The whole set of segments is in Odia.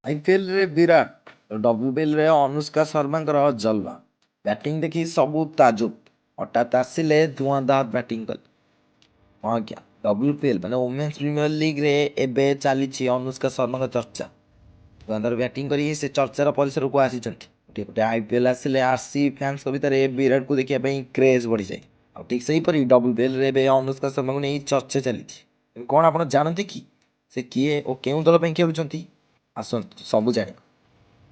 ଆଇପିଏଲ୍‌ରେ ବିରାଟ, ଡବ୍ଲ୍ୟୁବିଏଲ୍‌ରେ ଅନୁଷ୍କା ଶର୍ମାଙ୍କର ଜଲୱା। ବ୍ୟାଟିଂ ଦେଖି ସବୁ ତାଜୁବ୍। ହଠାତ୍ ଆସିଲେ ଧୁଆଁଧାର ବ୍ୟାଟିଂ କଲେ। ହଁ ଆଜ୍ଞା, ଡବ୍ଲ୍ୟୁପିଏଲ୍ ମାନେ ଓମେନ୍ସ ପ୍ରିମିୟର ଲିଗ୍‌ରେ ଏବେ ଚାଲିଛି ଅନୁଷ୍କା ଶର୍ମାଙ୍କ ଚର୍ଚ୍ଚା। ଧୁଆଁଧାର ବ୍ୟାଟିଂ କରି ସେ ଚର୍ଚ୍ଚାର ପରିସରକୁ ଆସିଛନ୍ତି। ଗୋଟେ ଆଇପିଏଲ୍ ଆସିଲେ ଆରସିବି ଫ୍ୟାନ୍ସଙ୍କ ଭିତରେ ବିରାଟକୁ ଦେଖିବା ପାଇଁ କ୍ରେଜ୍ ବଢ଼ିଯାଏ। ଆଉ ଠିକ୍ ସେହିପରି ଡବ୍ଲ୍ୟୁବିଏଲ୍‌ରେ ଏବେ ଅନୁଷ୍କା ଶର୍ମାଙ୍କୁ ନେଇ ଚର୍ଚ୍ଚା ଚାଲିଛି। କ'ଣ ଆପଣ ଜାଣନ୍ତି କି ସେ କିଏ ଓ କେଉଁ ଦଳ ପାଇଁ ଖେଳୁଛନ୍ତି? ଆସନ୍ତୁ ସବୁ ଜାଣିବା।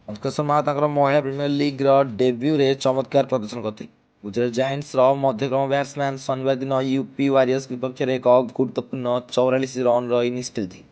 ଅନୁଷ୍କା ଶର୍ମା ତାଙ୍କର ମହିଳା ପ୍ରିମିୟର ଲିଗ୍‌ର ଡେବ୍ୟୁରେ ଚମତ୍କାର ପ୍ରଦର୍ଶନ କରିଥିଲେ। ଗୁଜରାଟ ଜାୟଣ୍ଟସର ମଧ୍ୟକ୍ରମ ବ୍ୟାଟ୍ସମ୍ୟାନ୍ ଶନିବାର ଦିନ ୟୁପି ୱାରିୟର୍ସ ବିପକ୍ଷରେ ଏକ ଗୁରୁତ୍ୱପୂର୍ଣ୍ଣ 44 ରନ୍‌ର ଇନିଂସ ଖେଳିଥିଲେ।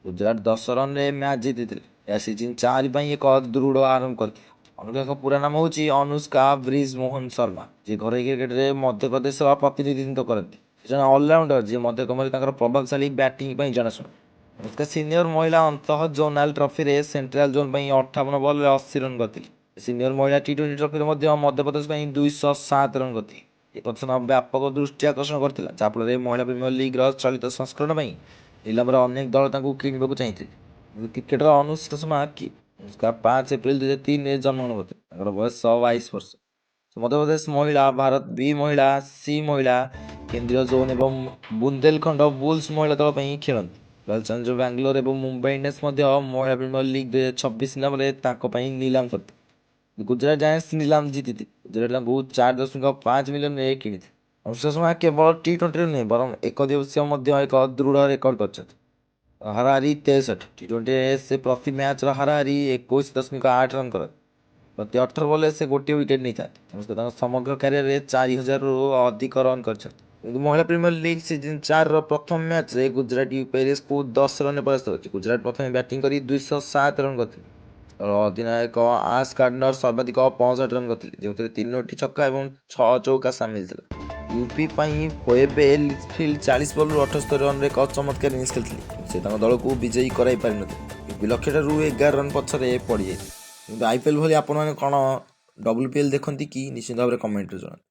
ଗୁଜରାଟ 10 ରନ୍‌ରେ ମ୍ୟାଚ୍ ଜିତିଥିଲେ। ଏହା ସିଜିନ୍ 4 ପାଇଁ ଏକ ଦୃଢ଼ ଆରମ୍ଭ କରିଥିଲା। ଅନୁଷ୍କାଙ୍କ ପୁରା ନାମ ହେଉଛି ଅନୁଷ୍କା ବ୍ରିଜ୍ ମୋହନ ଶର୍ମା, ଯିଏ ଘରୋଇ କ୍ରିକେଟରେ ମଧ୍ୟପ୍ରଦେଶର ପ୍ରତିନିଧିତ୍ୱ କରନ୍ତି। ସେ ଜଣେ ଅଲରାଉଣ୍ଡର ଯିଏ ମଧ୍ୟକ୍ରମରେ ତାଙ୍କର ପ୍ରଭାବଶାଳୀ ବ୍ୟାଟିଂ ପାଇଁ ଜଣାଶୁଣା। ଅନୁଷ୍କା ସିନିୟର ମହିଳା ଅନ୍ତଃ ଜୋନାଲ ଟ୍ରଫିରେ ସେଣ୍ଟ୍ରାଲ ଜୋନ୍ ପାଇଁ 58 ବଲ୍‌ରେ 80 ରନ୍ କରିଥିଲେ। ସିନିୟର ମହିଳା ଟି-20 ଟ୍ରଫିରେ ମଧ୍ୟ ମଧ୍ୟପ୍ରଦେଶ ପାଇଁ 207 ରନ୍ କରିଥିଲେ। ଏ ପ୍ରଦର୍ଶନ ବ୍ୟାପକ ଦୃଷ୍ଟି ଆକର୍ଷଣ କରିଥିଲା, ଯାହାଫଳରେ ମହିଳା ପ୍ରିମିୟର ଲିଗ୍‌ର ଚଳିତ ସଂସ୍କରଣ ପାଇଁ ନିଲାମରେ ଅନେକ ଦଳ ତାଙ୍କୁ କିଣିବାକୁ ଚାହିଁଥିଲେ। କ୍ରିକେଟର ଅନୁଷ୍କା ଶର୍ମା କିଏ? ଅନୁଷ୍କା 5 ଏପ୍ରିଲ 2003ରେ ଜନ୍ମଗ୍ରହଣ କରିଥିଲେ। ତାଙ୍କର ବୟସ 22 ବର୍ଷ। ସେ ମଧ୍ୟପ୍ରଦେଶ ମହିଳା, ଭାରତ ବି ମହିଳା, ସି ମହିଳା, କେନ୍ଦ୍ରୀୟ ଜୋନ୍ ଏବଂ ବୁନ୍ଦେଲଖଣ୍ଡ ବୁଲ୍ସ ମହିଳା ଦଳ ପାଇଁ ଖେଳନ୍ତି। ରୟାଲ ଚ୍ୟାଲେଞ୍ଜର୍ସ ବାଙ୍ଗାଲୋର ଏବଂ ମୁମ୍ବାଇ ଇଣ୍ଡିଆନ୍ସ ମଧ୍ୟ ମହିଳା ପ୍ରିମିୟର ଲିଗ୍ 2026 ନିଲାମରେ ତାଙ୍କ ପାଇଁ ନିଲାମ କରିଥିଲେ। ଗୁଜରାଟ ଜାୟଣ୍ଟସ ନିଲାମ ଜିତିଥିଲେ। ଗୁଜରାଟ ତାଙ୍କୁ 4.5 ମିଲିୟନରେ କିଣିଥିଲେ। ଅନୁଷ୍କା ଶର୍ମା କେବଳ ଟି-20ରେ ନୁହେଁ ବରଂ ଏକଦିବସୀୟ ମଧ୍ୟ ଏକ ଦୃଢ଼ ରେକର୍ଡ କରିଛନ୍ତି। ହାରାହାରି 63। ଟି-20ରେ ସେ ପ୍ରତି ମ୍ୟାଚ୍ର ହାରାହାରି 21.8 ରନ୍ କରନ୍ତି। ପ୍ରତି 18 ବଲ୍‌ରେ ସେ ଗୋଟିଏ ୱିକେଟ୍ ନେଇଥାନ୍ତି। ଅନୁଷ୍କା ତାଙ୍କ ସମଗ୍ର କ୍ୟାରିୟରରେ 4000ରୁ ଅଧିକ ରନ୍ କରିଛନ୍ତି। କିନ୍ତୁ ମହିଳା ପ୍ରିମିୟର ଲିଗ୍ ସିଜିନ୍ 4ର ପ୍ରଥମ ମ୍ୟାଚ୍ରେ ଗୁଜରାଟ ୟୁପି ୱାରିୟର୍ସକୁ 10 ରନ୍‌ରେ ପରାସ୍ତ କରିଛି। ଗୁଜରାଟ ପ୍ରଥମେ ବ୍ୟାଟିଂ କରି 207 ରନ୍ କରିଥିଲେ। ଅଧିନାୟକ ଆଶ୍ ଗାର୍ଡନର ସର୍ବାଧିକ 65 ରନ୍ କରିଥିଲେ, ଯେଉଁଥିରେ 3ଟି ଛକା ଏବଂ 6 ଚୌକା ସାମିଲ ଥିଲା। ୟୁପି ପାଇଁ ଫୋଏବେ ଲିଚଫିଲ୍ଡ 40 ବଲ୍‌ରୁ 78 ରନ୍‌ରେ ଏକ ଚମତ୍କାର ଇନିଂସ ଖେଳିଥିଲେ। ସେ ତାଙ୍କ ଦଳକୁ ବିଜୟୀ କରାଇ ପାରିନଥିଲେ। ୟୁପି ଲକ୍ଷ୍ୟଠାରୁ 11 ରନ୍ ପଛରେ ପଡ଼ିଯାଇଥିଲେ। କିନ୍ତୁ ଆଇପିଏଲ୍ ଭଳି ଆପଣମାନେ କ'ଣ ଡବ୍ଲ୍ୟୁପିଏଲ୍ ଦେଖନ୍ତି କି? ନିଶ୍ଚିତ ଭାବରେ କମେଣ୍ଟରେ ଜଣାନ୍ତୁ।